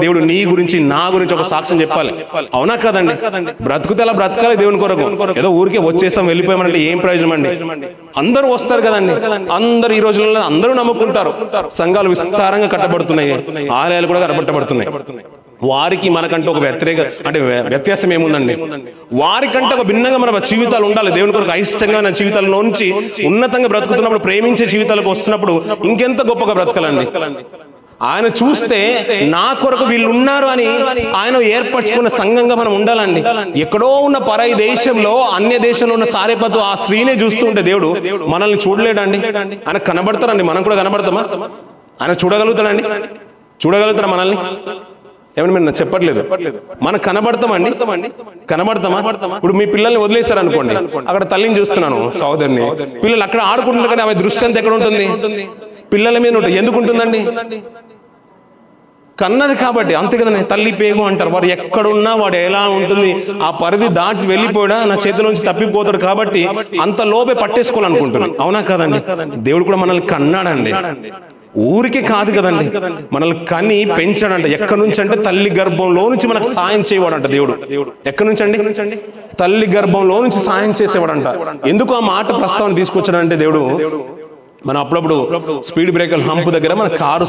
దేవుడు నీ గురించి నా గురించి ఒక సాక్ష్యం చెప్పాలి. అవునా కదండి? బ్రతుకుతే అలా బ్రతకాలి దేవుని కొరకు. ఏదో ఊరికే వచ్చేసాం వెళ్ళిపోయామంటే ఏం ప్రయోజనం అండి? అందరూ వస్తారు కదండి. అందరూ ఈ రోజుల్లో అందరూ నమ్ముకుంటారు. సంఘాలు విస్తారంగా కట్టబడుతున్నాయి, ఆలయాలు కూడా కట్టబడుతున్నాయి. వారికి మనకంటే ఒక వ్యత్యాసం ఏముందండి? వారికంటే ఒక భిన్నంగా మన జీవితాలు ఉండాలి. దేవుని కొరకు అయిష్టంగా మన జీవితాల్లోంచి ఉన్నతంగా బ్రతుకుతున్నప్పుడు, ప్రేమించే జీవితాలకు వస్తున్నప్పుడు ఇంకెంత గొప్పగా బ్రతకాలండి. ఆయన చూస్తే నా కొరకు వీళ్ళు ఉన్నారు అని ఆయన ఏర్పరచుకున్న సంఘంగా మనం ఉండాలండి. ఎక్కడో ఉన్న పరాయి దేశంలో, అన్య దేశంలో ఉన్న సారేపతు ఆ స్త్రీనే చూస్తూ ఉంటే దేవుడు మనల్ని చూడలేడండి? ఆయన కనబడతారండి, మనం కూడా కనబడతామా? ఆయన చూడగలుగుతాడండి? చూడగలుగుతారా మనల్ని? ఏమన్నా మీరు చెప్పట్లేదు. మనం కనబడతామండి? కనబడతామా? ఇప్పుడు మీ పిల్లల్ని వదిలేశారు అనుకోండి, అక్కడ తల్లిని చూస్తున్నాను, సహోదరిని, పిల్లలు అక్కడ ఆడుకుంటున్నారు, కానీ ఆమె దృష్టి అంతా ఎక్కడ ఉంటుంది? పిల్లల మీద ఉంటుంది. ఎందుకు ఉంటుందండి? కన్నది కాబట్టి. అంతే కదండి, తల్లి పేగు అంటారు. వాడు ఎక్కడున్నా వాడు ఎలా ఉంటుంది, ఆ పరిధి దాటి వెళ్ళిపోయాడా నా చేతిలోంచి తప్పిపోతాడు కాబట్టి అంత లోపే పట్టేసుకోవాలనుకుంటున్నాను. అవునా కదండి? దేవుడు కూడా మనల్ని కన్నాడండి. ఊరికి కాదు కదండి, మనల్ని కని పెంచాడంట. ఎక్కడి నుంచి అంటే తల్లి గర్భంలో నుంచి మనకు సాయం చేయవాడంట దేవుడు. ఎక్కడి నుంచి అండి? తల్లి గర్భంలో నుంచి సాయం చేసేవాడంట. ఎందుకు ఆ మాట ప్రస్తావన తీసుకొచ్చాడంటే దేవుడు, మనం అప్పుడప్పుడు స్పీడ్ బ్రేకర్ హంప్ దగ్గర మన కారు